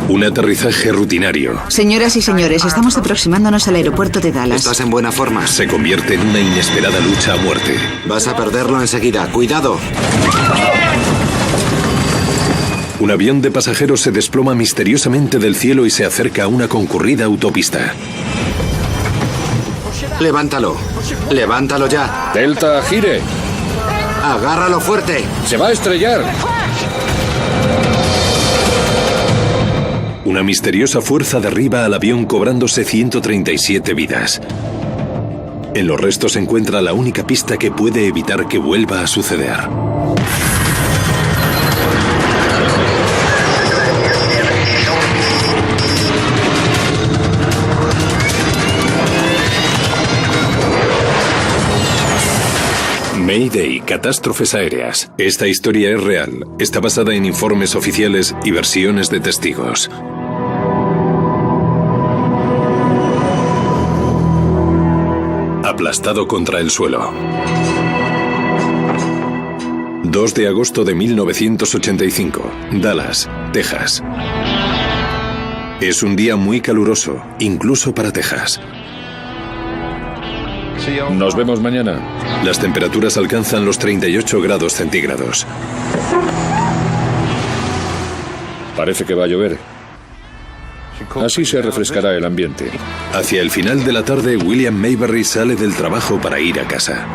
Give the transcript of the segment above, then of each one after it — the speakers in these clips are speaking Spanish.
Un aterrizaje rutinario. Señoras y señores, estamos aproximándonos al aeropuerto de Dallas. Estás en buena forma. Se convierte en una inesperada lucha a muerte. Vas a perderlo enseguida. ¡Cuidado! Un avión de pasajeros se desploma misteriosamente del cielo y se acerca a una concurrida autopista. Levántalo. Levántalo ya. Delta, gire. Agárralo fuerte. Se va a estrellar. Una misteriosa fuerza derriba al avión cobrándose 137 vidas. En los restos se encuentra la única pista que puede evitar que vuelva a suceder. Mayday, catástrofes aéreas. Esta historia es real. Está basada en informes oficiales y versiones de testigos. Aplastado contra el suelo. 2 de agosto de 1985, Dallas, Texas. Es un día muy caluroso, incluso para Texas. Nos vemos mañana. Las temperaturas alcanzan los 38 grados centígrados. Parece que va a llover. Así se refrescará el ambiente. Hacia el final de la tarde, William Mayberry sale del trabajo para ir a casa.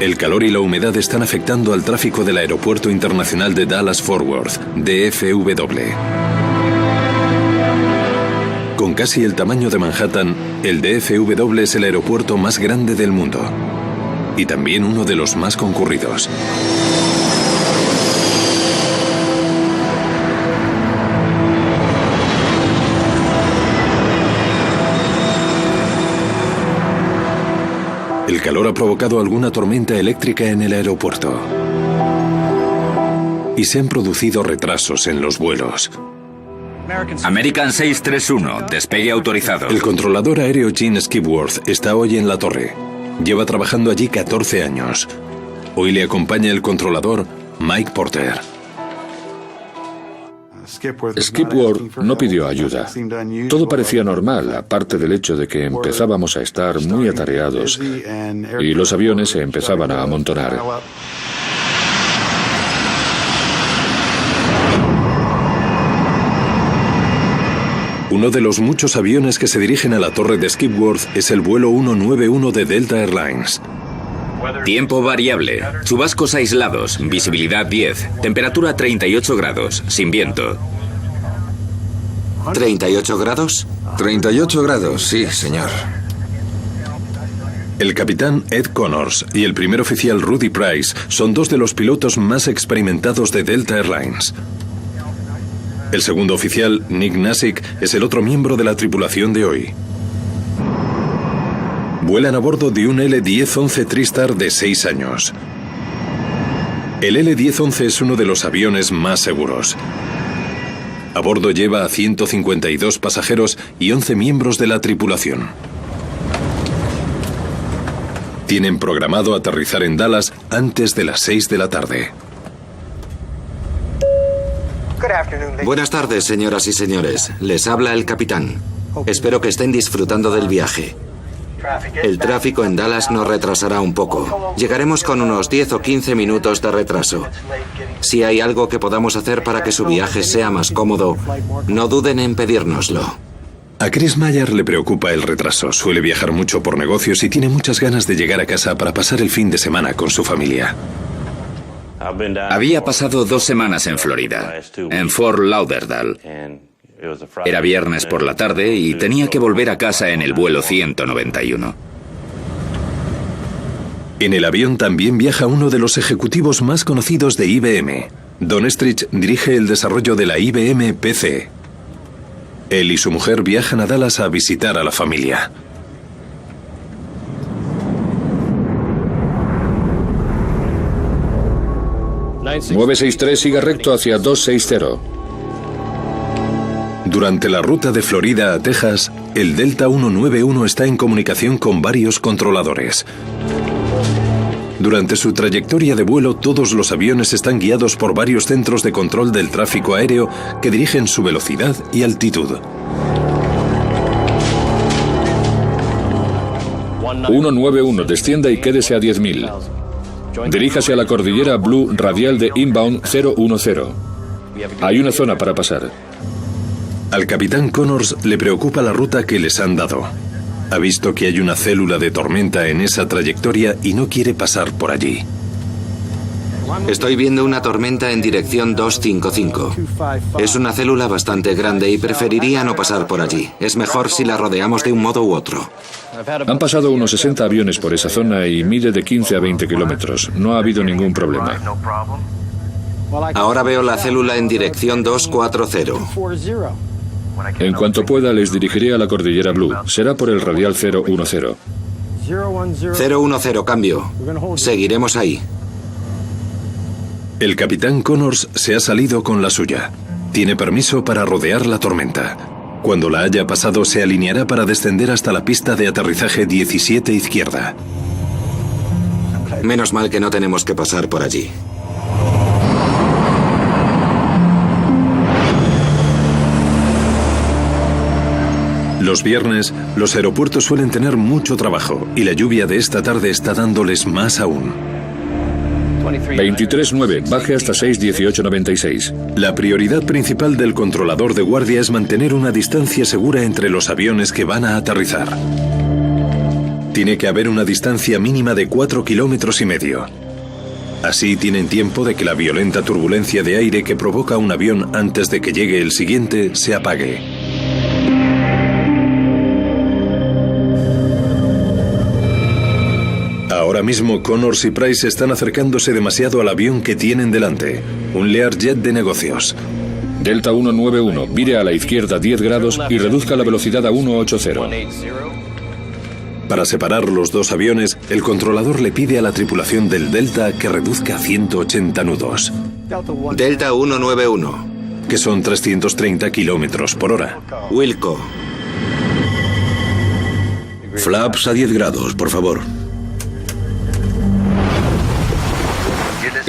El calor y la humedad están afectando al tráfico del Aeropuerto Internacional de Dallas-Fort Worth, DFW. Con casi el tamaño de Manhattan, el DFW es el aeropuerto más grande del mundo y también uno de los más concurridos. El calor ha provocado alguna tormenta eléctrica en el aeropuerto y se han producido retrasos en los vuelos. American 631, despegue autorizado. El controlador aéreo Gene Skipworth está hoy en la torre. Lleva trabajando allí 14 años. Hoy le acompaña el controlador Mike Porter. Skipworth no pidió ayuda. Todo parecía normal, aparte del hecho de que empezábamos a estar muy atareados y los aviones se empezaban a amontonar. Uno de los muchos aviones que se dirigen a la torre de Skipworth es el vuelo 191 de Delta Airlines. Tiempo variable, chubascos aislados, visibilidad 10, temperatura 38 grados, sin viento. ¿38 grados? 38 grados, sí, señor. El capitán Ed Connors y el primer oficial Rudy Price son dos de los pilotos más experimentados de Delta Airlines. El segundo oficial, Nick Nasick, es el otro miembro de la tripulación de hoy. Vuelan a bordo de un L-1011 TriStar de 6 años. El L-1011 es uno de los aviones más seguros. A bordo lleva a 152 pasajeros y 11 miembros de la tripulación. Tienen programado aterrizar en Dallas antes de las 6 de la tarde. Buenas tardes, señoras y señores. Les habla el capitán. Espero que estén disfrutando del viaje. El tráfico en Dallas nos retrasará un poco. Llegaremos con unos 10 o 15 minutos de retraso. Si hay algo que podamos hacer para que su viaje sea más cómodo, no duden en pedírnoslo. A Chris Mayer le preocupa el retraso. Suele viajar mucho por negocios y tiene muchas ganas de llegar a casa para pasar el fin de semana con su familia. Había pasado 2 semanas en Florida, en Fort Lauderdale. Era viernes por la tarde y tenía que volver a casa en el vuelo 191. En el avión también viaja uno de los ejecutivos más conocidos de IBM. Don Estrich dirige el desarrollo de la IBM PC. Él y su mujer viajan a Dallas a visitar a la familia. ...963 siga recto hacia 260. Durante la ruta de Florida a Texas, el Delta 191 está en comunicación con varios controladores. Durante su trayectoria de vuelo, todos los aviones están guiados por varios centros de control del tráfico aéreo que dirigen su velocidad y altitud. 191, descienda y quédese a 10.000. Diríjase a la cordillera Blue radial de inbound 010. Hay una zona para pasar. Al capitán Connors le preocupa la ruta que les han dado. Ha visto que hay una célula de tormenta en esa trayectoria y no quiere pasar por allí. Estoy viendo una tormenta en dirección 255. Es una célula bastante grande y preferiría no pasar por allí. Es mejor si la rodeamos de un modo u otro. Han pasado unos 60 aviones por esa zona y mide de 15 a 20 kilómetros. No ha habido ningún problema. Ahora veo la célula en dirección 240. En cuanto pueda, les dirigiré a la cordillera Blue. Será por el radial 010. 010, cambio. Seguiremos ahí. El capitán Connors se ha salido con la suya. Tiene permiso para rodear la tormenta. Cuando la haya pasado, se alineará para descender hasta la pista de aterrizaje 17 izquierda. Menos mal que no tenemos que pasar por allí. Los viernes, los aeropuertos suelen tener mucho trabajo y la lluvia de esta tarde está dándoles más aún. 23-9, baje hasta 6-18-96. La prioridad principal del controlador de guardia es mantener una distancia segura entre los aviones que van a aterrizar. Tiene que haber una distancia mínima de 4,5 kilómetros. Así tienen tiempo de que la violenta turbulencia de aire que provoca un avión antes de que llegue el siguiente se apague. Ahora mismo Connors y Price están acercándose demasiado al avión que tienen delante, un Learjet de negocios. Delta 191, vire a la izquierda 10 grados y reduzca la velocidad a 180. Para separar los dos aviones, el controlador le pide a la tripulación del Delta que reduzca a 180 nudos. Delta 191. Que son 330 kilómetros por hora. Wilco. Flaps a 10 grados, por favor.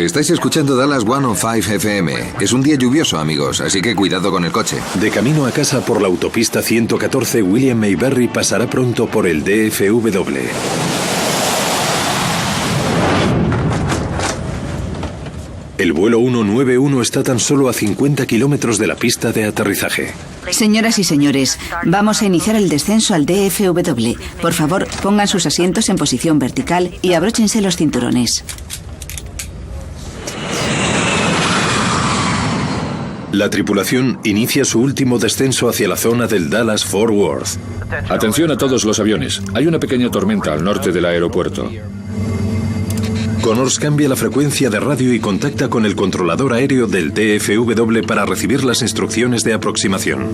Estáis escuchando Dallas 105 FM. Es un día lluvioso, amigos, así que cuidado con el coche. De camino a casa por la autopista 114, William Mayberry pasará pronto por el DFW. El vuelo 191 está tan solo a 50 kilómetros de la pista de aterrizaje. Señoras y señores, vamos a iniciar el descenso al DFW. Por favor, pongan sus asientos en posición vertical y abróchense los cinturones. La tripulación inicia su último descenso hacia la zona del Dallas-Fort Worth. Atención a todos los aviones. Hay una pequeña tormenta al norte del aeropuerto. Connors cambia la frecuencia de radio y contacta con el controlador aéreo del DFW para recibir las instrucciones de aproximación.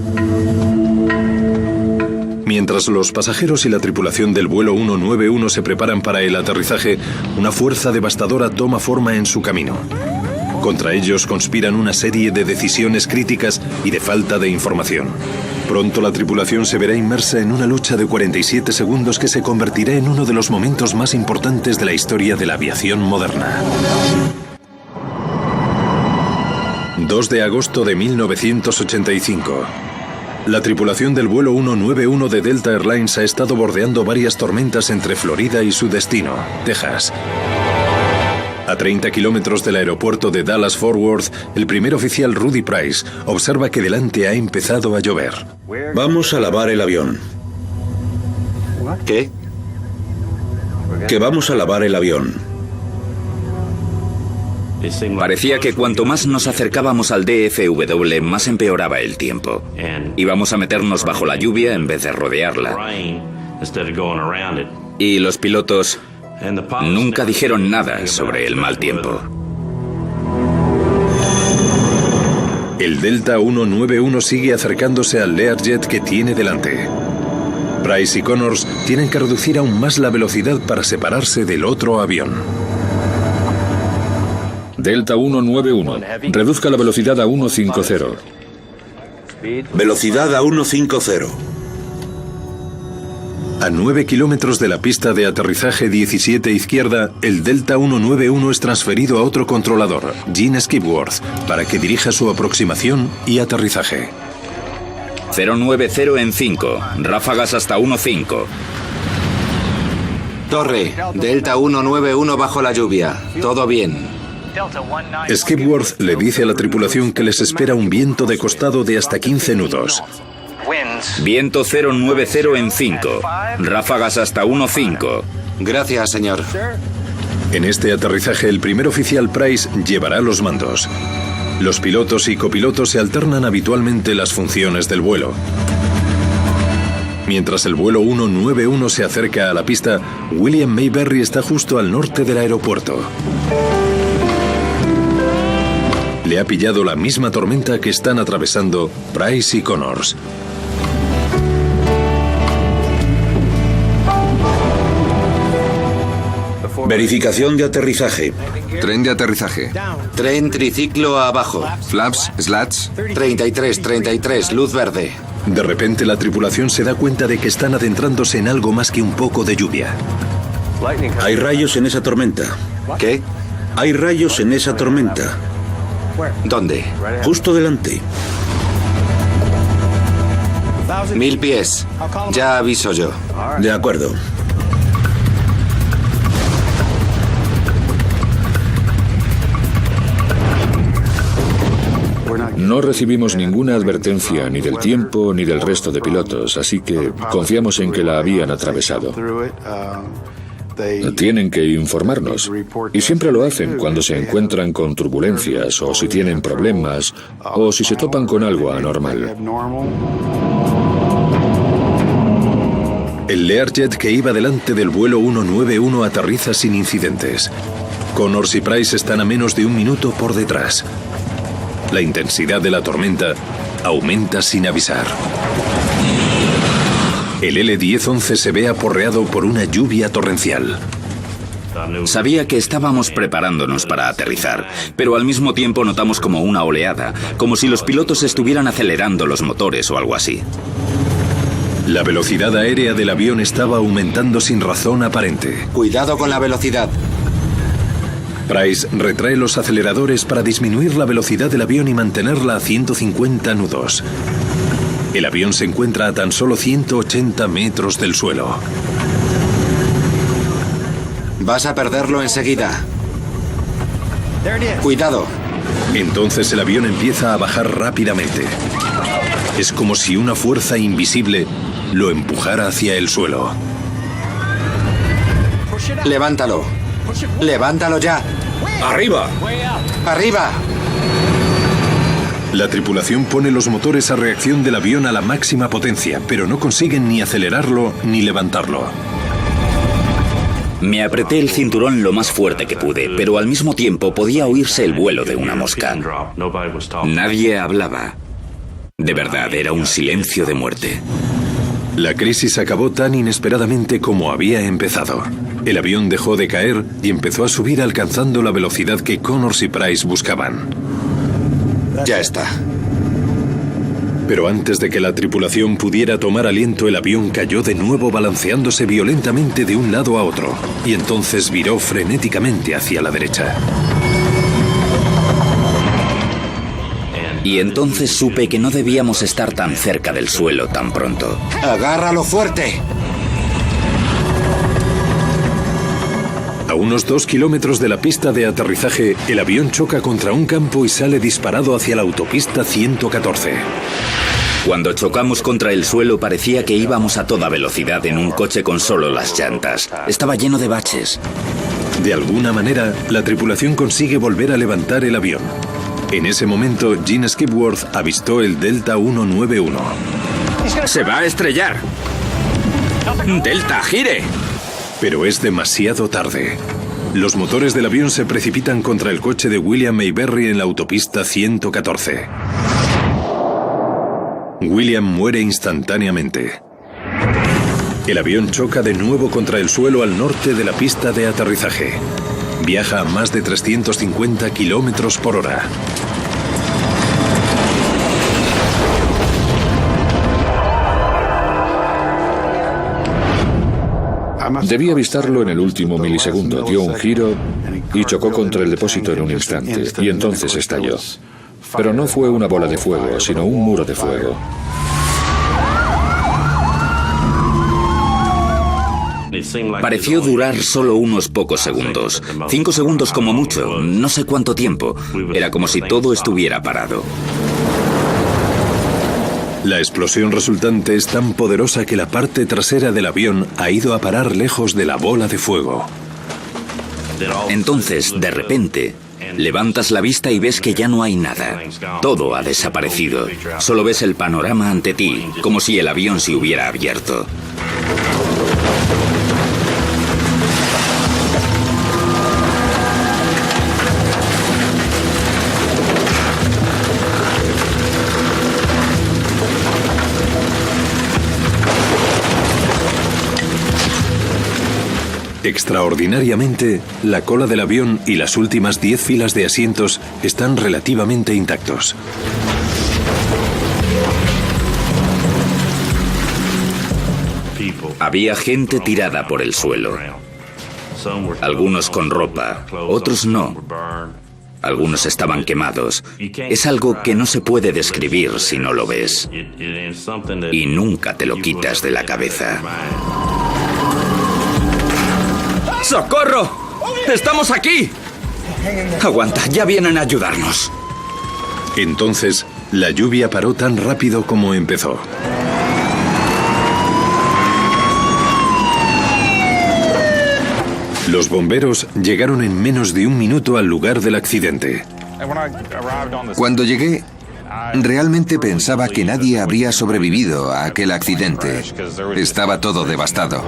Mientras los pasajeros y la tripulación del vuelo 191 se preparan para el aterrizaje, una fuerza devastadora toma forma en su camino. Contra ellos conspiran una serie de decisiones críticas y de falta de información. Pronto la tripulación se verá inmersa en una lucha de 47 segundos que se convertirá en uno de los momentos más importantes de la historia de la aviación moderna. 2 de agosto de 1985. La tripulación del vuelo 191 de Delta Airlines ha estado bordeando varias tormentas entre Florida y su destino, Texas. A 30 kilómetros del aeropuerto de Dallas-Fort Worth, el primer oficial Rudy Price observa que delante ha empezado a llover. Vamos a lavar el avión. ¿Qué? Que vamos a lavar el avión. Parecía que cuanto más nos acercábamos al DFW, más empeoraba el tiempo. Íbamos a meternos bajo la lluvia en vez de rodearla. Y los pilotos nunca dijeron nada sobre el mal tiempo. El Delta 191 sigue acercándose al Learjet que tiene delante. Price y Connors tienen que reducir aún más la velocidad para separarse del otro avión. Delta 191, reduzca la velocidad a 150. Velocidad a 150. A 9 kilómetros de la pista de aterrizaje 17 izquierda, el Delta 191 es transferido a otro controlador, Gene Skipworth, para que dirija su aproximación y aterrizaje. 090 en 5. Ráfagas hasta 1.5. Torre, Delta 191 bajo la lluvia. Todo bien. Skipworth le dice a la tripulación que les espera un viento de costado de hasta 15 nudos. Viento 090 en 5. Ráfagas hasta 1.5. Gracias, señor. En este aterrizaje, el primer oficial Price llevará los mandos. Los pilotos y copilotos se alternan habitualmente las funciones del vuelo. Mientras el vuelo 191 se acerca a la pista, William Mayberry está justo al norte del aeropuerto. Le ha pillado la misma tormenta que están atravesando Price y Connors. Verificación de aterrizaje. Tren de aterrizaje. Tren triciclo abajo. Flaps, slats. 33, luz verde. De repente la tripulación se da cuenta de que están adentrándose en algo más que un poco de lluvia. Hay rayos en esa tormenta. ¿Qué? Hay rayos en esa tormenta. ¿Dónde? Justo delante. 1000 pies. Ya aviso yo. De acuerdo. No recibimos ninguna advertencia ni del tiempo ni del resto de pilotos, así que confiamos en que la habían atravesado. Tienen que informarnos, y siempre lo hacen cuando se encuentran con turbulencias, o si tienen problemas, o si se topan con algo anormal. El Learjet que iba delante del vuelo 191 aterriza sin incidentes. Connors y Price están a menos de un minuto por detrás. La intensidad de la tormenta aumenta sin avisar. El L-1011 se ve aporreado por una lluvia torrencial. Sabía que estábamos preparándonos para aterrizar, pero al mismo tiempo notamos como una oleada, como si los pilotos estuvieran acelerando los motores o algo así. La velocidad aérea del avión estaba aumentando sin razón aparente. Cuidado con la velocidad. Price retrae los aceleradores para disminuir la velocidad del avión y mantenerla a 150 nudos. El avión se encuentra a tan solo 180 metros del suelo. Vas a perderlo enseguida. Cuidado. Entonces el avión empieza a bajar rápidamente. Es como si una fuerza invisible lo empujara hacia el suelo. Levántalo. ¡Levántalo ya! ¡Arriba! ¡Arriba! La tripulación pone los motores a reacción del avión a la máxima potencia, pero no consiguen ni acelerarlo ni levantarlo. Me apreté el cinturón lo más fuerte que pude, pero al mismo tiempo podía oírse el vuelo de una mosca. Nadie hablaba. De verdad, era un silencio de muerte. La crisis acabó tan inesperadamente como había empezado. El avión dejó de caer y empezó a subir alcanzando la velocidad que Connors y Price buscaban. Ya está. Pero antes de que la tripulación pudiera tomar aliento, el avión cayó de nuevo balanceándose violentamente de un lado a otro, y entonces viró frenéticamente hacia la derecha. Y entonces supe que no debíamos estar tan cerca del suelo tan pronto. ¡Agárralo fuerte! A unos 2 kilómetros de la pista de aterrizaje, el avión choca contra un campo y sale disparado hacia la autopista 114. Cuando chocamos contra el suelo parecía que íbamos a toda velocidad en un coche con solo las llantas. Estaba lleno de baches. De alguna manera, la tripulación consigue volver a levantar el avión. En ese momento, Gene Skipworth avistó el Delta 191. ¡Se va a estrellar! ¡Delta, gire! Pero es demasiado tarde. Los motores del avión se precipitan contra el coche de William Mayberry en la autopista 114. William muere instantáneamente. El avión choca de nuevo contra el suelo al norte de la pista de aterrizaje. Viaja a más de 350 kilómetros por hora. Debí avistarlo en el último milisegundo. Dio un giro y chocó contra el depósito en un instante, y entonces estalló. Pero no fue una bola de fuego, sino un muro de fuego. Pareció durar solo unos pocos segundos. 5 segundos como mucho, no sé cuánto tiempo. Era como si todo estuviera parado. La explosión resultante es tan poderosa que la parte trasera del avión ha ido a parar lejos de la bola de fuego. Entonces, de repente, levantas la vista y ves que ya no hay nada. Todo ha desaparecido. Solo ves el panorama ante ti, como si el avión se hubiera abierto. Extraordinariamente, la cola del avión y las últimas 10 filas de asientos están relativamente intactos. Había gente tirada por el suelo. Algunos con ropa, otros no. Algunos estaban quemados. Es algo que no se puede describir si no lo ves. Y nunca te lo quitas de la cabeza. ¡Socorro! ¡Estamos aquí! Aguanta, ya vienen a ayudarnos. Entonces, la lluvia paró tan rápido como empezó. Los bomberos llegaron en menos de un minuto al lugar del accidente. Cuando llegué, realmente pensaba que nadie habría sobrevivido a aquel accidente. Estaba todo devastado.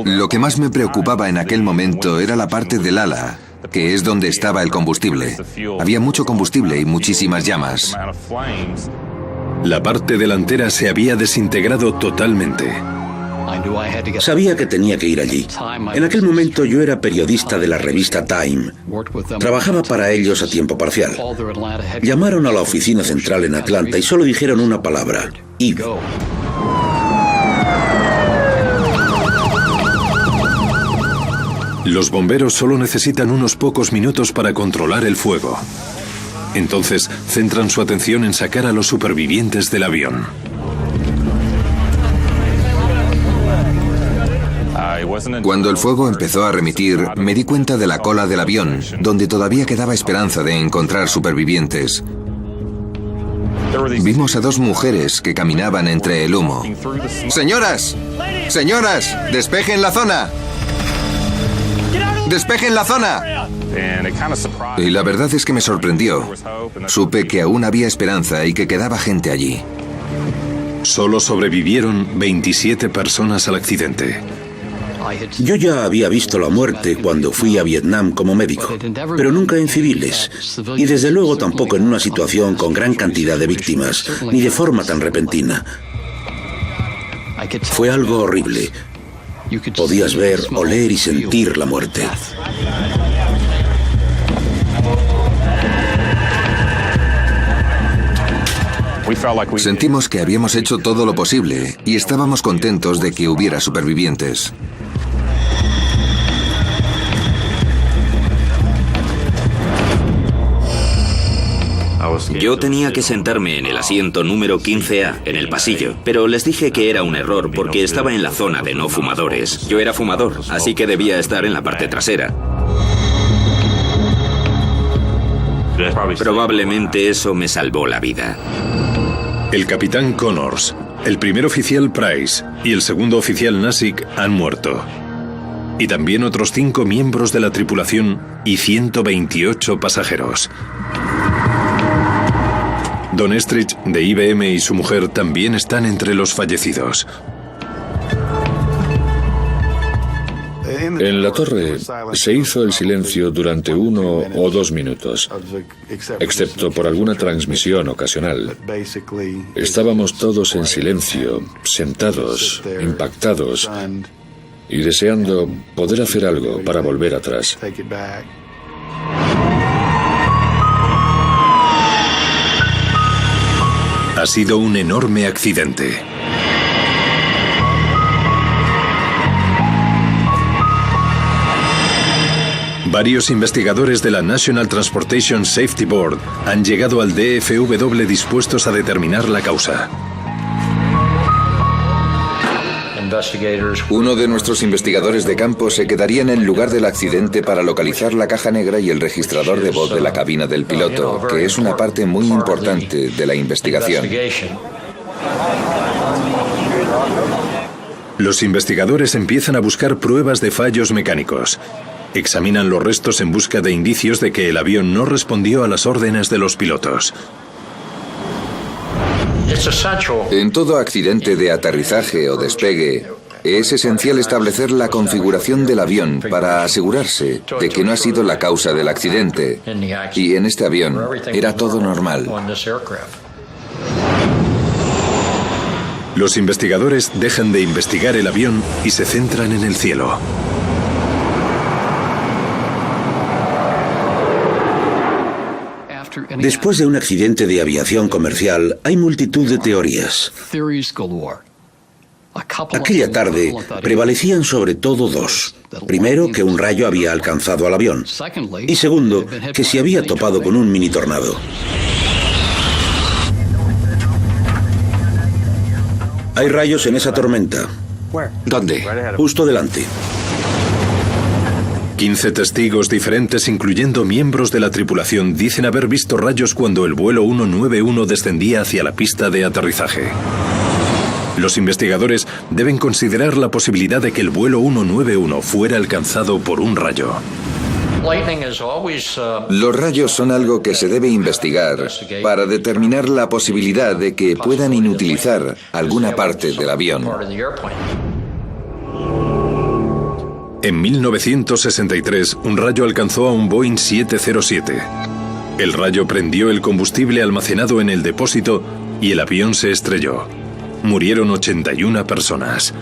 Lo que más me preocupaba en aquel momento era la parte del ala, que es donde estaba el combustible. Había mucho combustible y muchísimas llamas. La parte delantera se había desintegrado totalmente. Sabía que tenía que ir allí. En aquel momento yo era periodista de la revista Time. Trabajaba para ellos a tiempo parcial. Llamaron a la oficina central en Atlanta y solo dijeron una palabra: Eve. Los bomberos solo necesitan unos pocos minutos para controlar el fuego. Entonces, centran su atención en sacar a los supervivientes del avión. Cuando el fuego empezó a remitir, me di cuenta de la cola del avión, donde todavía quedaba esperanza de encontrar supervivientes. Vimos a 2 mujeres que caminaban entre el humo. ¡Señoras! ¡Señoras! ¡Despejen la zona! ¡Despejen la zona! Y la verdad es que me sorprendió. Supe que aún había esperanza y que quedaba gente allí. Solo sobrevivieron 27 personas al accidente. Yo ya había visto la muerte cuando fui a Vietnam como médico, pero nunca en civiles, y desde luego tampoco en una situación con gran cantidad de víctimas, ni de forma tan repentina. Fue algo horrible. Podías ver, oler y sentir la muerte. Sentimos que habíamos hecho todo lo posible y estábamos contentos de que hubiera supervivientes. Yo tenía que sentarme en el asiento número 15A, en el pasillo, pero les dije que era un error porque estaba en la zona de no fumadores. Yo era fumador, así que debía estar en la parte trasera. Probablemente eso me salvó la vida. El capitán Connors, el primer oficial Price y el segundo oficial Nasick han muerto. Y también otros 5 miembros de la tripulación y 128 pasajeros. Don Estridge, de IBM, y su mujer también están entre los fallecidos. En la torre se hizo el silencio durante 1 o 2 minutos, excepto por alguna transmisión ocasional. Estábamos todos en silencio, sentados, impactados y deseando poder hacer algo para volver atrás. Ha sido un enorme accidente. Varios investigadores de la National Transportation Safety Board han llegado al DFW dispuestos a determinar la causa. Uno de nuestros investigadores de campo se quedaría en el lugar del accidente para localizar la caja negra y el registrador de voz de la cabina del piloto, que es una parte muy importante de la investigación. Los investigadores empiezan a buscar pruebas de fallos mecánicos. Examinan los restos en busca de indicios de que el avión no respondió a las órdenes de los pilotos. En todo accidente de aterrizaje o despegue, es esencial establecer la configuración del avión para asegurarse de que no ha sido la causa del accidente. Y en este avión era todo normal. Los investigadores dejan de investigar el avión y se centran en el cielo. Después de un accidente de aviación comercial, hay multitud de teorías. Aquella tarde prevalecían sobre todo dos. Primero, que un rayo había alcanzado al avión. Y segundo, que se había topado con un mini tornado. Hay rayos en esa tormenta. ¿Dónde? Justo delante. 15 testigos diferentes, incluyendo miembros de la tripulación, dicen haber visto rayos cuando el vuelo 191 descendía hacia la pista de aterrizaje. Los investigadores deben considerar la posibilidad de que el vuelo 191 fuera alcanzado por un rayo. Los rayos son algo que se debe investigar para determinar la posibilidad de que puedan inutilizar alguna parte del avión. En 1963, un rayo alcanzó a un Boeing 707. El rayo prendió el combustible almacenado en el depósito y el avión se estrelló. Murieron 81 personas.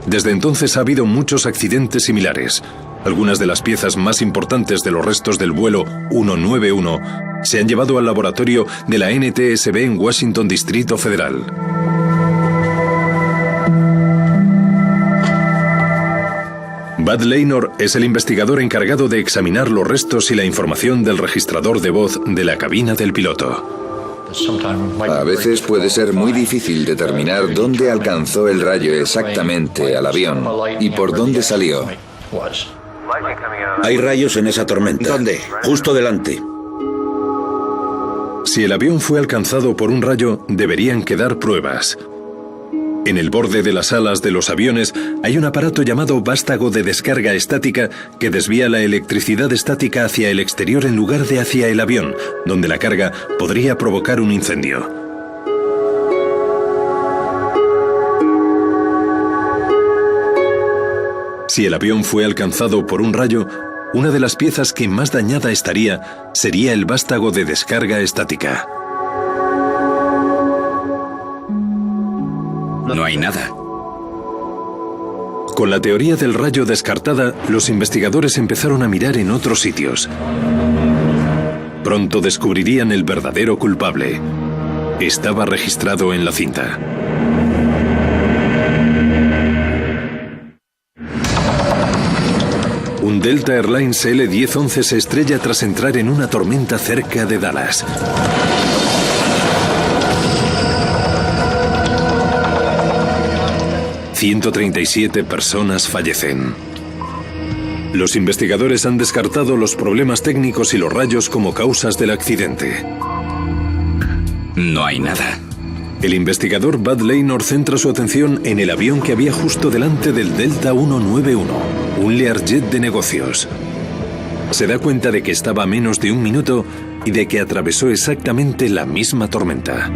Desde entonces ha habido muchos accidentes similares. Algunas de las piezas más importantes de los restos del vuelo 191 se han llevado al laboratorio de la NTSB en Washington, Distrito Federal. Bud Laynor es el investigador encargado de examinar los restos y la información del registrador de voz de la cabina del piloto. A veces puede ser muy difícil determinar dónde alcanzó el rayo exactamente al avión y por dónde salió. Hay rayos en esa tormenta. ¿Dónde? Justo delante. Si el avión fue alcanzado por un rayo, deberían quedar pruebas. En el borde de las alas de los aviones hay un aparato llamado vástago de descarga estática que desvía la electricidad estática hacia el exterior en lugar de hacia el avión, donde la carga podría provocar un incendio. Si el avión fue alcanzado por un rayo, una de las piezas que más dañada estaría sería el vástago de descarga estática. No hay nada. Con la teoría del rayo descartada, los investigadores empezaron a mirar en otros sitios. Pronto descubrirían el verdadero culpable. Estaba registrado en la cinta. Un Delta Airlines L-1011 se estrella tras entrar en una tormenta cerca de Dallas. ...137 personas fallecen. Los investigadores han descartado los problemas técnicos y los rayos como causas del accidente. No hay nada. El investigador Bud Laynor centra su atención en el avión que había justo delante del Delta 191, un Learjet de negocios. Se da cuenta de que estaba a menos de un minuto y de que atravesó exactamente la misma tormenta.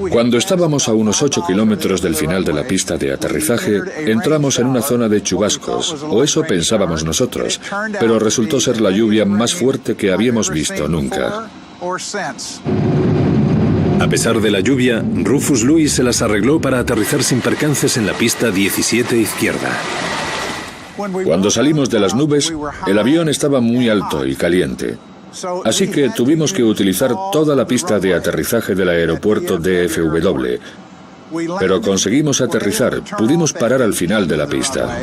Cuando estábamos a unos 8 kilómetros del final de la pista de aterrizaje, entramos en una zona de chubascos, o eso pensábamos nosotros, pero resultó ser la lluvia más fuerte que habíamos visto nunca. A pesar de la lluvia, Rufus Lewis se las arregló para aterrizar sin percances en la pista 17 izquierda. Cuando salimos de las nubes, el avión estaba muy alto y caliente. Así que tuvimos que utilizar toda la pista de aterrizaje del aeropuerto DFW. Pero conseguimos aterrizar, pudimos parar al final de la pista.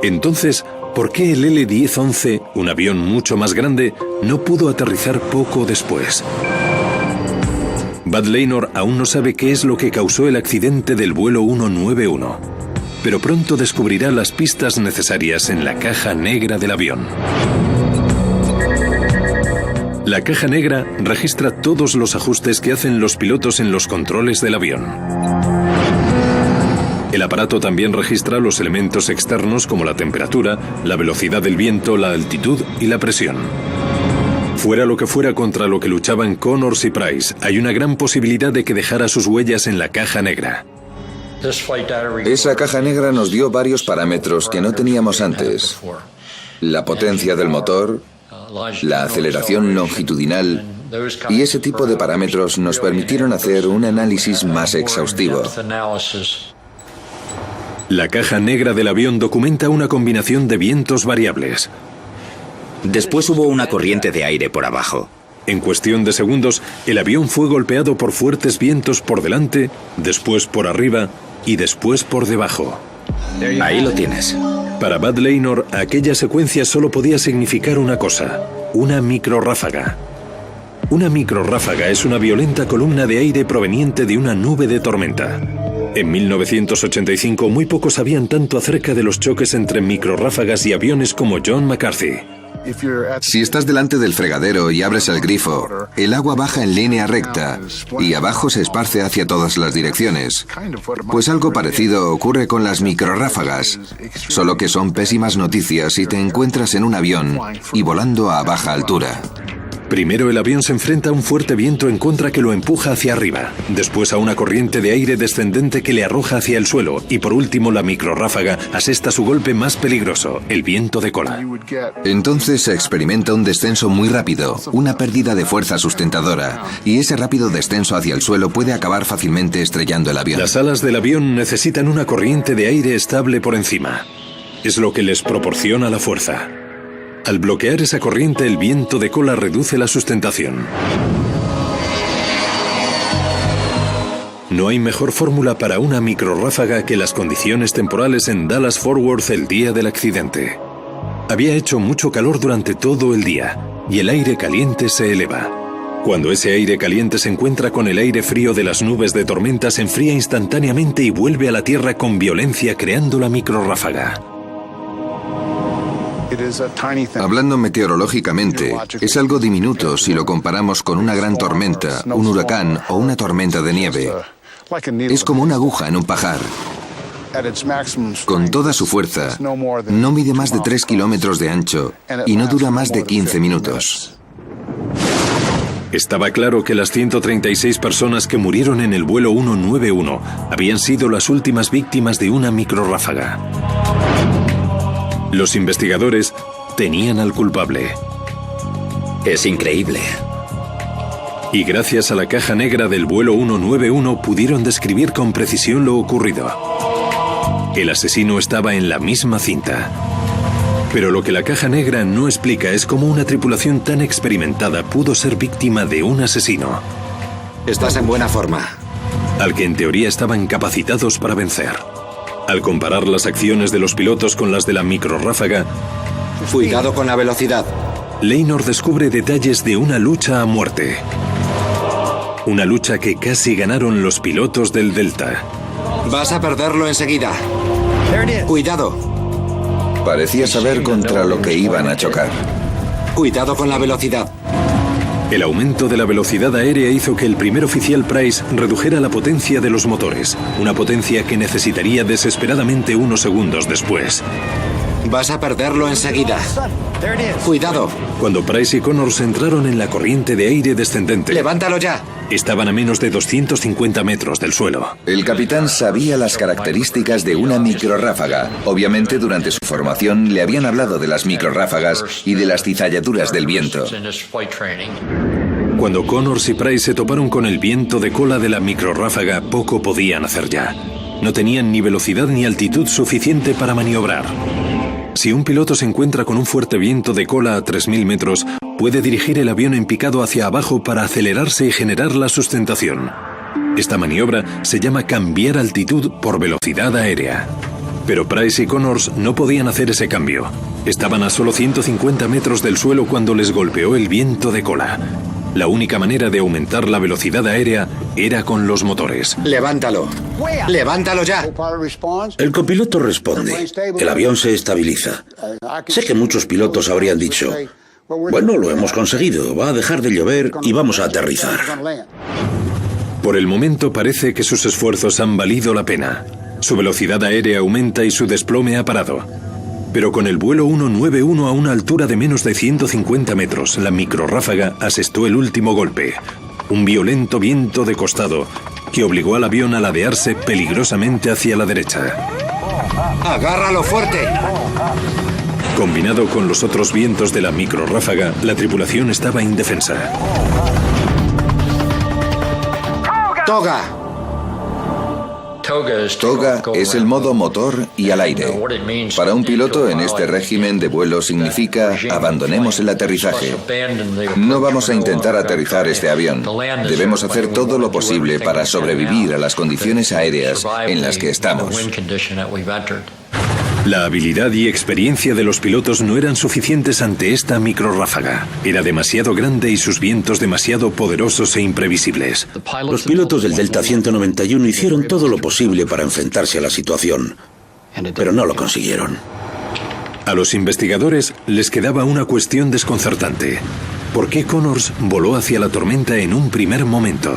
Entonces, ¿por qué el L-1011, un avión mucho más grande, no pudo aterrizar poco después? Bud Laynor aún no sabe qué es lo que causó el accidente del vuelo 191, pero pronto descubrirá las pistas necesarias en la caja negra del avión. La caja negra registra todos los ajustes que hacen los pilotos en los controles del avión. El aparato también registra los elementos externos como la temperatura, la velocidad del viento, la altitud y la presión. Fuera lo que fuera contra lo que luchaban Connors y Price, hay una gran posibilidad de que dejara sus huellas en la caja negra. Esa caja negra nos dio varios parámetros que no teníamos antes. La potencia del motor, la aceleración longitudinal y ese tipo de parámetros nos permitieron hacer un análisis más exhaustivo. La caja negra del avión documenta una combinación de vientos variables. Después hubo una corriente de aire por abajo. En cuestión de segundos, el avión fue golpeado por fuertes vientos por delante, después por arriba y después por debajo. Ahí lo tienes. Para Bud Laynor, aquella secuencia solo podía significar una cosa: una microrráfaga. Una microrráfaga es una violenta columna de aire proveniente de una nube de tormenta. En 1985, muy pocos sabían tanto acerca de los choques entre microrráfagas y aviones como John McCarthy. Si estás delante del fregadero y abres el grifo, el agua baja en línea recta y abajo se esparce hacia todas las direcciones. Pues algo parecido ocurre con las microrráfagas, solo que son pésimas noticias si te encuentras en un avión y volando a baja altura. Primero el avión se enfrenta a un fuerte viento en contra que lo empuja hacia arriba, después a una corriente de aire descendente que le arroja hacia el suelo y por último la microrráfaga asesta su golpe más peligroso, el viento de cola. Entonces se experimenta un descenso muy rápido, una pérdida de fuerza sustentadora, y ese rápido descenso hacia el suelo puede acabar fácilmente estrellando el avión. Las alas del avión necesitan una corriente de aire estable por encima. Es lo que les proporciona la fuerza. Al bloquear esa corriente, el viento de cola reduce la sustentación. No hay mejor fórmula para una microrráfaga que las condiciones temporales en Dallas-Fort Worth el día del accidente. Había hecho mucho calor durante todo el día y el aire caliente se eleva. Cuando ese aire caliente se encuentra con el aire frío de las nubes de tormenta, se enfría instantáneamente y vuelve a la tierra con violencia, creando la microrráfaga. Hablando meteorológicamente, es algo diminuto si lo comparamos con una gran tormenta, un huracán o una tormenta de nieve. Es como una aguja en un pajar. Con toda su fuerza, no mide más de 3 kilómetros de ancho y no dura más de 15 minutos. Estaba claro que las 136 personas que murieron en el vuelo 191 habían sido las últimas víctimas de una microrráfaga. Los investigadores tenían al culpable. Es increíble. Y gracias a la caja negra del vuelo 191 pudieron describir con precisión lo ocurrido. El asesino estaba en la misma cinta. Pero lo que la caja negra no explica es cómo una tripulación tan experimentada pudo ser víctima de un asesino. Estás en buena forma. Al que en teoría estaban capacitados para vencer. Al comparar las acciones de los pilotos con las de la microrráfaga, Cuidado con la velocidad. Laynor descubre detalles de una lucha a muerte. Una lucha que casi ganaron los pilotos del Delta. Vas a perderlo enseguida. Cuidado. Parecía saber contra lo que iban a chocar. Cuidado con la velocidad. El aumento de la velocidad aérea hizo que el primer oficial Price redujera la potencia de los motores, una potencia que necesitaría desesperadamente unos segundos después. Vas a perderlo enseguida. Cuidado. Cuando Price y Connors entraron en la corriente de aire descendente, ¡Levántalo ya! Estaban a menos de 250 metros del suelo. El capitán sabía las características de una microrráfaga. Obviamente, durante su formación le habían hablado de las microrráfagas y de las cizalladuras del viento. Cuando Connors y Price se toparon con el viento de cola de la microrráfaga, poco podían hacer ya. No tenían ni velocidad ni altitud suficiente para maniobrar. Si un piloto se encuentra con un fuerte viento de cola a 3.000 metros, puede dirigir el avión en picado hacia abajo para acelerarse y generar la sustentación. Esta maniobra se llama cambiar altitud por velocidad aérea. Pero Price y Connors no podían hacer ese cambio. Estaban a solo 150 metros del suelo cuando les golpeó el viento de cola. La única manera de aumentar la velocidad aérea era con los motores. ¡Levántalo! ¡Levántalo ya! El copiloto responde. El avión se estabiliza. Sé que muchos pilotos habrían dicho, bueno, lo hemos conseguido, va a dejar de llover y vamos a aterrizar. Por el momento parece que sus esfuerzos han valido la pena. Su velocidad aérea aumenta y su desplome ha parado. Pero con el vuelo 191 a una altura de menos de 150 metros, la microrráfaga asestó el último golpe. Un violento viento de costado que obligó al avión a ladearse peligrosamente hacia la derecha. ¡Agárralo fuerte! Combinado con los otros vientos de la microrráfaga, la tripulación estaba indefensa. ¡Toga! Toga es el modo motor y al aire. Para un piloto en este régimen de vuelo significa abandonemos el aterrizaje. No vamos a intentar aterrizar este avión. Debemos hacer todo lo posible para sobrevivir a las condiciones aéreas en las que estamos. La habilidad y experiencia de los pilotos no eran suficientes ante esta microrráfaga. Era demasiado grande y sus vientos demasiado poderosos e imprevisibles. Los pilotos del Delta 191 hicieron todo lo posible para enfrentarse a la situación, pero no lo consiguieron. A los investigadores les quedaba una cuestión desconcertante. ¿Por qué Connors voló hacia la tormenta en un primer momento?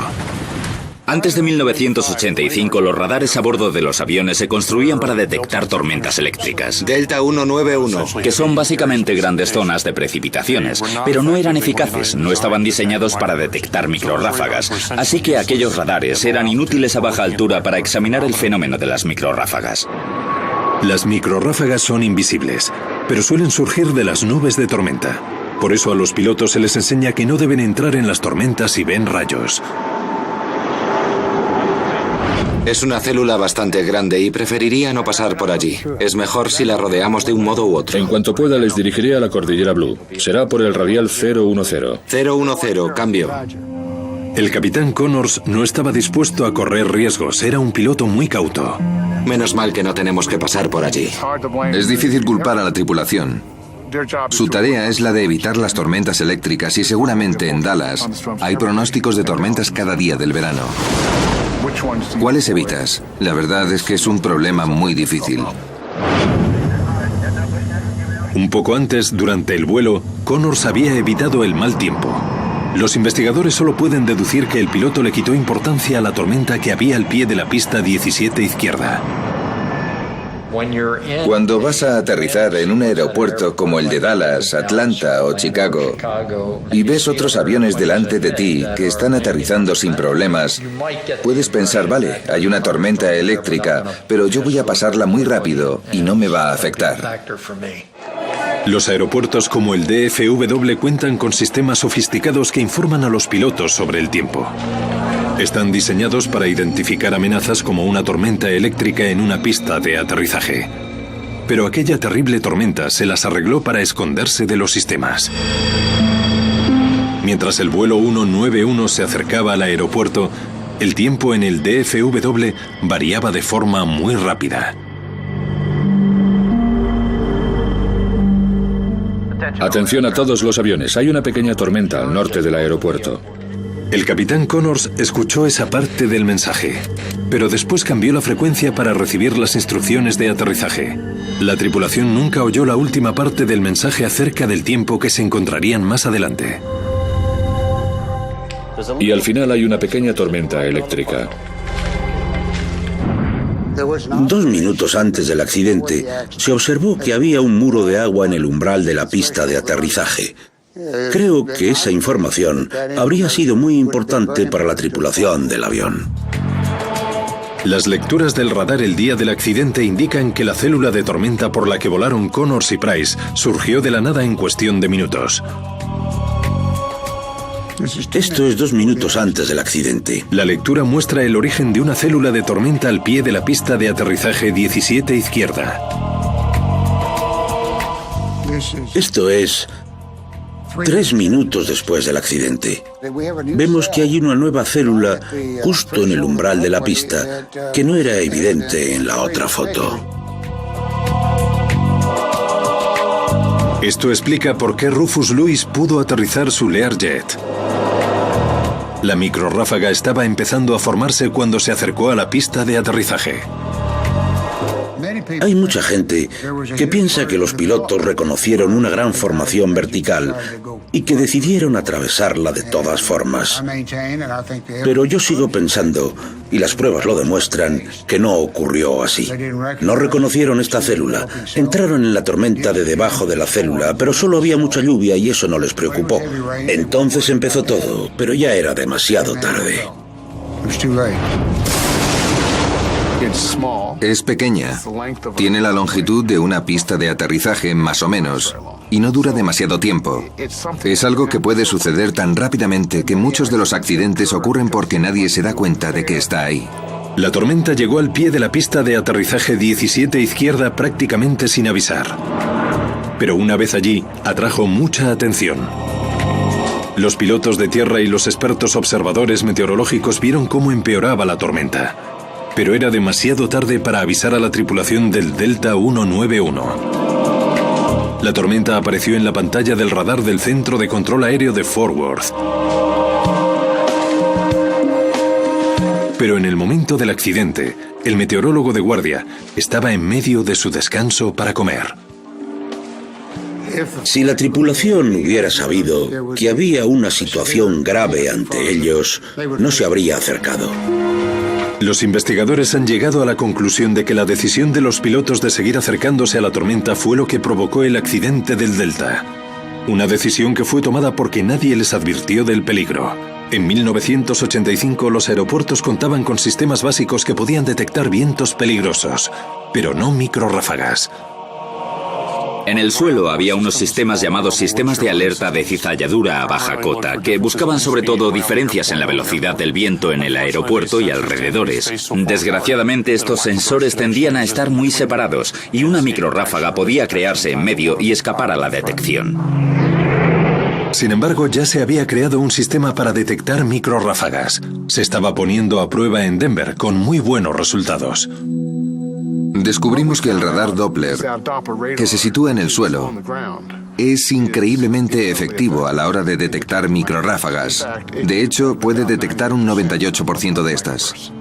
Antes de 1985, los radares a bordo de los aviones se construían para detectar tormentas eléctricas. Delta 191. Que son básicamente grandes zonas de precipitaciones, pero no eran eficaces, no estaban diseñados para detectar microrráfagas, así que aquellos radares eran inútiles a baja altura para examinar el fenómeno de las microrráfagas. Las microrráfagas son invisibles, pero suelen surgir de las nubes de tormenta. Por eso a los pilotos se les enseña que no deben entrar en las tormentas si ven rayos. Es una célula bastante grande y preferiría no pasar por allí. Es mejor si la rodeamos de un modo u otro. En cuanto pueda les dirigiré a la cordillera Blue. Será por el radial 010. 010, cambio. El capitán Connors no estaba dispuesto a correr riesgos. Era un piloto muy cauto. Menos mal que no tenemos que pasar por allí. Es difícil culpar a la tripulación. Su tarea es la de evitar las tormentas eléctricas y seguramente en Dallas hay pronósticos de tormentas cada día del verano. ¿Cuáles evitas? La verdad es que es un problema muy difícil. Un poco antes, durante el vuelo, Connors había evitado el mal tiempo. Los investigadores solo pueden deducir que el piloto le quitó importancia a la tormenta que había al pie de la pista 17 izquierda. Cuando vas a aterrizar en un aeropuerto como el de Dallas, Atlanta o Chicago y ves otros aviones delante de ti que están aterrizando sin problemas, puedes pensar, vale, hay una tormenta eléctrica, pero yo voy a pasarla muy rápido y no me va a afectar. Los aeropuertos como el DFW cuentan con sistemas sofisticados que informan a los pilotos sobre el tiempo. Están diseñados para identificar amenazas como una tormenta eléctrica en una pista de aterrizaje. Pero aquella terrible tormenta se las arregló para esconderse de los sistemas. Mientras el vuelo 191 se acercaba al aeropuerto, el tiempo en el DFW variaba de forma muy rápida. Atención a todos los aviones. Hay una pequeña tormenta al norte del aeropuerto. El capitán Connors escuchó esa parte del mensaje, pero después cambió la frecuencia para recibir las instrucciones de aterrizaje. La tripulación nunca oyó la última parte del mensaje acerca del tiempo que se encontrarían más adelante. Y al final hay una pequeña tormenta eléctrica. 2 minutos antes del accidente, se observó que había un muro de agua en el umbral de la pista de aterrizaje. Creo que esa información habría sido muy importante para la tripulación del avión. Las lecturas del radar el día del accidente indican que la célula de tormenta por la que volaron Connors y Price surgió de la nada en cuestión de minutos. Esto es 2 minutos antes del accidente. La lectura muestra el origen de una célula de tormenta al pie de la pista de aterrizaje 17 izquierda. Esto es 3 minutos después del accidente. Vemos que hay una nueva célula justo en el umbral de la pista, que no era evidente en la otra foto. Esto explica por qué Rufus Lewis pudo aterrizar su Learjet. La microrráfaga estaba empezando a formarse cuando se acercó a la pista de aterrizaje. Hay mucha gente que piensa que los pilotos reconocieron una gran formación vertical y que decidieron atravesarla de todas formas. Pero yo sigo pensando, y las pruebas lo demuestran, que no ocurrió así. No reconocieron esta célula. Entraron en la tormenta de debajo de la célula, pero solo había mucha lluvia y eso no les preocupó. Entonces empezó todo, pero ya era demasiado tarde. Es pequeña. Tiene la longitud de una pista de aterrizaje, más o menos, y no dura demasiado tiempo. Es algo que puede suceder tan rápidamente que muchos de los accidentes ocurren porque nadie se da cuenta de que está ahí. La tormenta llegó al pie de la pista de aterrizaje 17 izquierda prácticamente sin avisar. Pero una vez allí, atrajo mucha atención. Los pilotos de tierra y los expertos observadores meteorológicos vieron cómo empeoraba la tormenta. Pero era demasiado tarde para avisar a la tripulación del Delta 191. La tormenta apareció en la pantalla del radar del Centro de Control Aéreo de Fort Worth. Pero en el momento del accidente, el meteorólogo de guardia estaba en medio de su descanso para comer. Si la tripulación hubiera sabido que había una situación grave ante ellos, no se habría acercado. Los investigadores han llegado a la conclusión de que la decisión de los pilotos de seguir acercándose a la tormenta fue lo que provocó el accidente del Delta. Una decisión que fue tomada porque nadie les advirtió del peligro. En 1985 los aeropuertos contaban con sistemas básicos que podían detectar vientos peligrosos, pero no microrráfagas. En el suelo había unos sistemas llamados sistemas de alerta de cizalladura a baja cota, que buscaban sobre todo diferencias en la velocidad del viento en el aeropuerto y alrededores. Desgraciadamente, estos sensores tendían a estar muy separados y una microrráfaga podía crearse en medio y escapar a la detección. Sin embargo, ya se había creado un sistema para detectar microrráfagas. Se estaba poniendo a prueba en Denver con muy buenos resultados. Descubrimos que el radar Doppler, que se sitúa en el suelo, es increíblemente efectivo a la hora de detectar microrráfagas. De hecho, puede detectar un 98% de estas.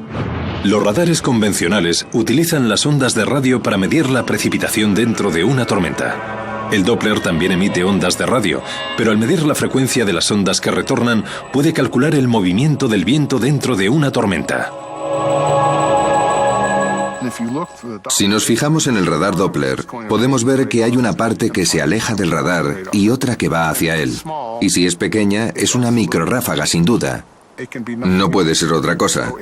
Los radares convencionales utilizan las ondas de radio para medir la precipitación dentro de una tormenta. El Doppler también emite ondas de radio, pero al medir la frecuencia de las ondas que retornan, puede calcular el movimiento del viento dentro de una tormenta. Si nos fijamos en el radar Doppler, podemos ver que hay una parte que se aleja del radar y otra que va hacia él. Y si es pequeña, es una microrráfaga sin duda. No puede ser otra cosa.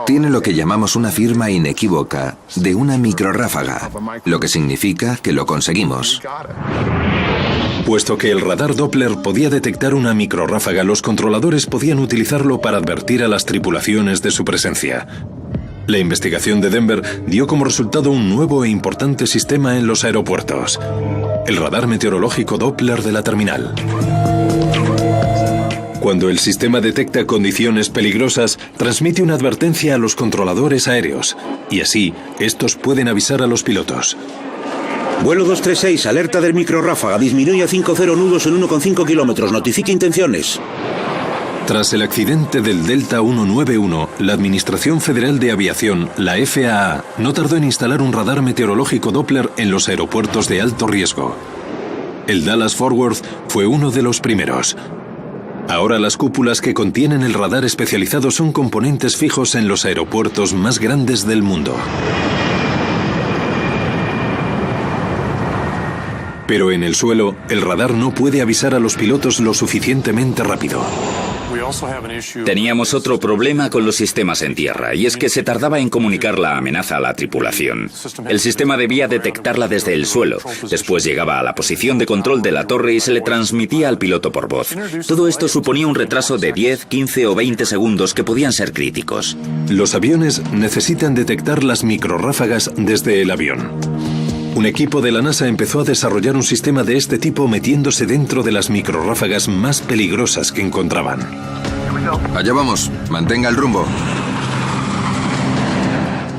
Tiene lo que llamamos una firma inequívoca de una microrráfaga, lo que significa que lo conseguimos. Puesto que el radar Doppler podía detectar una microrráfaga, los controladores podían utilizarlo para advertir a las tripulaciones de su presencia. La investigación de Denver dio como resultado un nuevo e importante sistema en los aeropuertos: el radar meteorológico Doppler de la terminal. Cuando el sistema detecta condiciones peligrosas, transmite una advertencia a los controladores aéreos, y así, estos pueden avisar a los pilotos. Vuelo 236, alerta del microrráfaga, disminuye a 50 nudos en 1,5 kilómetros, notifique intenciones. Tras el accidente del Delta 191, la Administración Federal de Aviación, la FAA, no tardó en instalar un radar meteorológico Doppler en los aeropuertos de alto riesgo. El Dallas-Fort Worth fue uno de los primeros. Ahora las cúpulas que contienen el radar especializado son componentes fijos en los aeropuertos más grandes del mundo. Pero en el suelo, el radar no puede avisar a los pilotos lo suficientemente rápido. Teníamos otro problema con los sistemas en tierra, y es que se tardaba en comunicar la amenaza a la tripulación. El sistema debía detectarla desde el suelo, después llegaba a la posición de control de la torre y se le transmitía al piloto por voz. Todo esto suponía un retraso de 10, 15 o 20 segundos que podían ser críticos. Los aviones necesitan detectar las microrráfagas desde el avión. Un equipo de la NASA empezó a desarrollar un sistema de este tipo metiéndose dentro de las microrráfagas más peligrosas que encontraban. Allá vamos, mantenga el rumbo.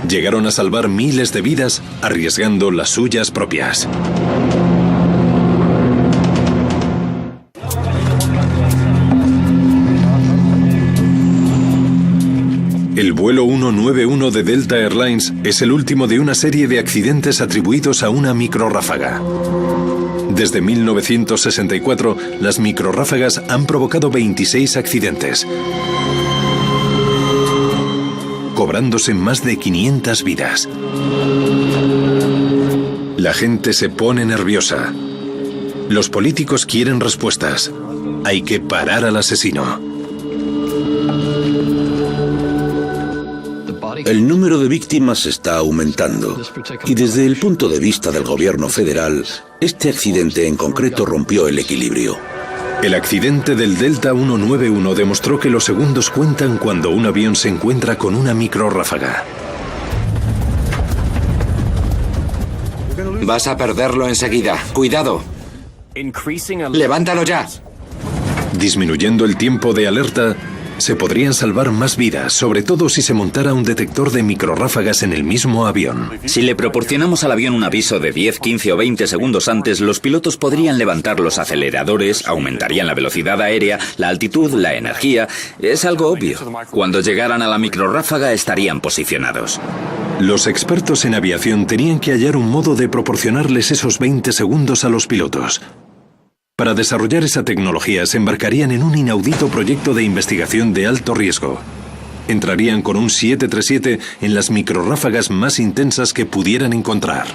Llegaron a salvar miles de vidas arriesgando las suyas propias. El vuelo 191 de Delta Airlines es el último de una serie de accidentes atribuidos a una microrráfaga. Desde 1964, las microrráfagas han provocado 26 accidentes, cobrándose más de 500 vidas. La gente se pone nerviosa. Los políticos quieren respuestas. Hay que parar al asesino. El número de víctimas está aumentando y desde el punto de vista del gobierno federal, este accidente en concreto rompió el equilibrio. El accidente del Delta 191 demostró que los segundos cuentan cuando un avión se encuentra con una microrráfaga. Vas a perderlo enseguida. ¡Cuidado! ¡Levántalo ya! Disminuyendo el tiempo de alerta, se podrían salvar más vidas, sobre todo si se montara un detector de microrráfagas en el mismo avión. Si le proporcionamos al avión un aviso de 10, 15 o 20 segundos antes, los pilotos podrían levantar los aceleradores, aumentarían la velocidad aérea, la altitud, la energía. Es algo obvio. Cuando llegaran a la microrráfaga estarían posicionados. Los expertos en aviación tenían que hallar un modo de proporcionarles esos 20 segundos a los pilotos. Para desarrollar esa tecnología se embarcarían en un inaudito proyecto de investigación de alto riesgo. Entrarían con un 737 en las microrráfagas más intensas que pudieran encontrar.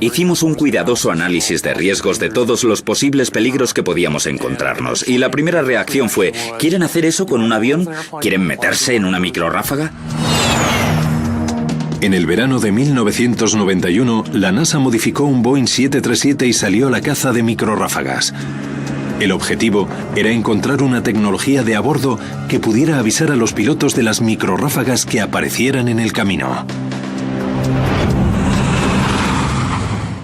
Hicimos un cuidadoso análisis de riesgos de todos los posibles peligros que podíamos encontrarnos. Y la primera reacción fue, ¿quieren hacer eso con un avión? ¿Quieren meterse en una microrráfaga? En el verano de 1991, la NASA modificó un Boeing 737 y salió a la caza de microrráfagas. El objetivo era encontrar una tecnología de a bordo que pudiera avisar a los pilotos de las microrráfagas que aparecieran en el camino.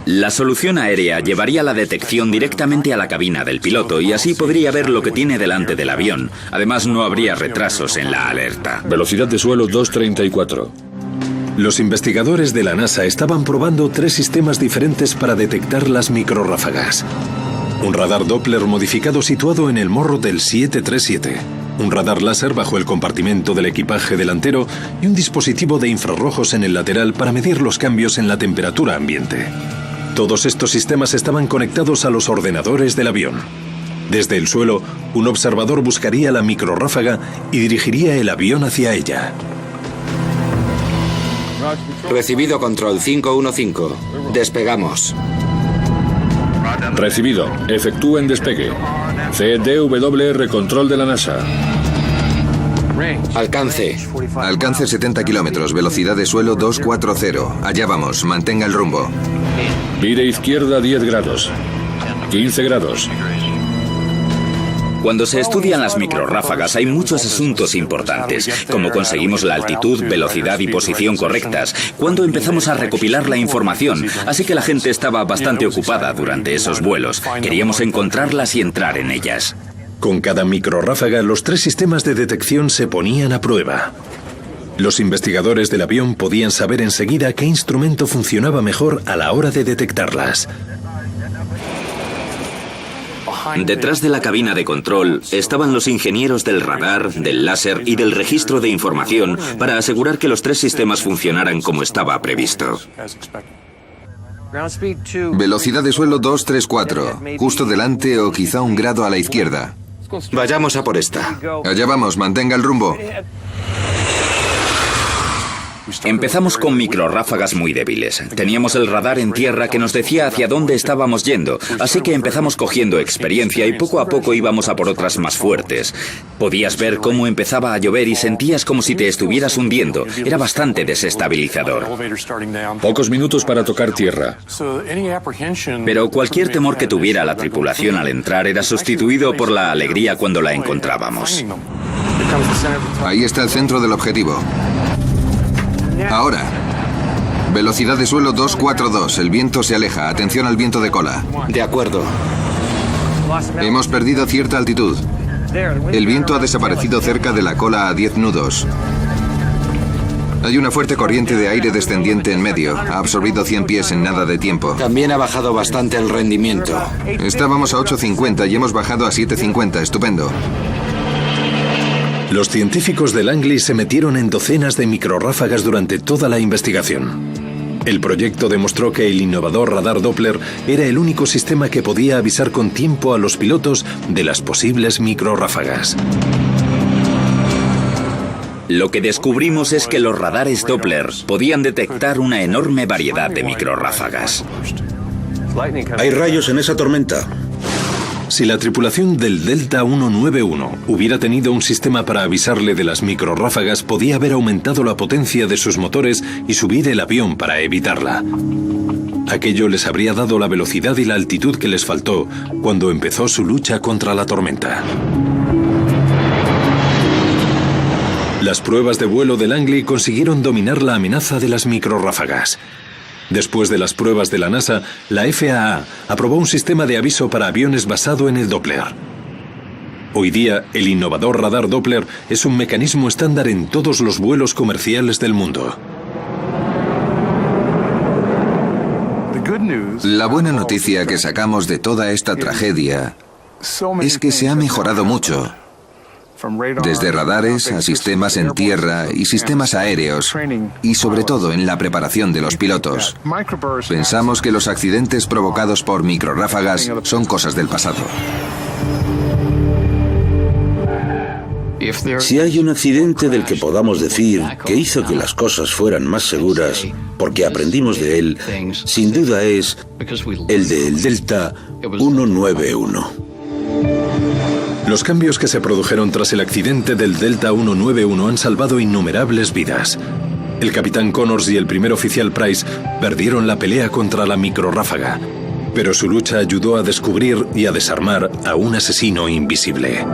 La solución aérea llevaría la detección directamente a la cabina del piloto y así podría ver lo que tiene delante del avión. Además, no habría retrasos en la alerta. Velocidad de suelo 234. Los investigadores de la NASA estaban probando 3 sistemas diferentes para detectar las microrráfagas. Un radar Doppler modificado situado en el morro del 737, un radar láser bajo el compartimento del equipaje delantero y un dispositivo de infrarrojos en el lateral para medir los cambios en la temperatura ambiente. Todos estos sistemas estaban conectados a los ordenadores del avión. Desde el suelo, un observador buscaría la microrráfaga y dirigiría el avión hacia ella. Recibido control 515. Despegamos. Recibido. Efectúen despegue. CDWR control de la NASA. Alcance. Alcance 70 kilómetros, velocidad de suelo 240. Allá vamos, mantenga el rumbo. Vire izquierda 10 grados. 15 grados. Cuando se estudian las microrráfagas hay muchos asuntos importantes, como conseguimos la altitud, velocidad y posición correctas, cuando empezamos a recopilar la información, así que la gente estaba bastante ocupada durante esos vuelos. Queríamos encontrarlas y entrar en ellas. Con cada microrráfaga, los 3 sistemas de detección se ponían a prueba. Los investigadores del avión podían saber enseguida qué instrumento funcionaba mejor a la hora de detectarlas. Detrás de la cabina de control estaban los ingenieros del radar, del láser y del registro de información para asegurar que los 3 sistemas funcionaran como estaba previsto. Velocidad de suelo 234, justo delante o quizá un grado a la izquierda. Vayamos a por esta. Allá vamos, mantenga el rumbo. Empezamos con microrráfagas muy débiles. Teníamos el radar en tierra que nos decía hacia dónde estábamos yendo, así que empezamos cogiendo experiencia y poco a poco íbamos a por otras más fuertes. Podías ver cómo empezaba a llover y sentías como si te estuvieras hundiendo. Era bastante desestabilizador. Pocos minutos para tocar tierra. Pero cualquier temor que tuviera la tripulación al entrar era sustituido por la alegría cuando la encontrábamos. Ahí está el centro del objetivo. Ahora. Velocidad de suelo 242. El viento se aleja. Atención al viento de cola. De acuerdo. Hemos perdido cierta altitud. El viento ha desaparecido cerca de la cola a 10 nudos. Hay una fuerte corriente de aire descendiente en medio. Ha absorbido 100 pies en nada de tiempo. También ha bajado bastante el rendimiento. Estábamos a 8.50 y hemos bajado a 7.50. Estupendo. Los científicos de Langley se metieron en docenas de microrráfagas durante toda la investigación. El proyecto demostró que el innovador radar Doppler era el único sistema que podía avisar con tiempo a los pilotos de las posibles microrráfagas. Lo que descubrimos es que los radares Doppler podían detectar una enorme variedad de microrráfagas. Hay rayos en esa tormenta. Si la tripulación del Delta 191 hubiera tenido un sistema para avisarle de las microrráfagas, podía haber aumentado la potencia de sus motores y subir el avión para evitarla. Aquello les habría dado la velocidad y la altitud que les faltó cuando empezó su lucha contra la tormenta. Las pruebas de vuelo de Langley consiguieron dominar la amenaza de las microrráfagas. Después de las pruebas de la NASA, la FAA aprobó un sistema de aviso para aviones basado en el Doppler. Hoy día, el innovador radar Doppler es un mecanismo estándar en todos los vuelos comerciales del mundo. La buena noticia que sacamos de toda esta tragedia es que se ha mejorado mucho. Desde radares a sistemas en tierra y sistemas aéreos, y sobre todo en la preparación de los pilotos. Pensamos que los accidentes provocados por microrráfagas son cosas del pasado. Si hay un accidente del que podamos decir que hizo que las cosas fueran más seguras, porque aprendimos de él, sin duda es el del Delta 191. Los cambios que se produjeron tras el accidente del Delta 191 han salvado innumerables vidas. El capitán Connors y el primer oficial Price perdieron la pelea contra la microrráfaga, pero su lucha ayudó a descubrir y a desarmar a un asesino invisible.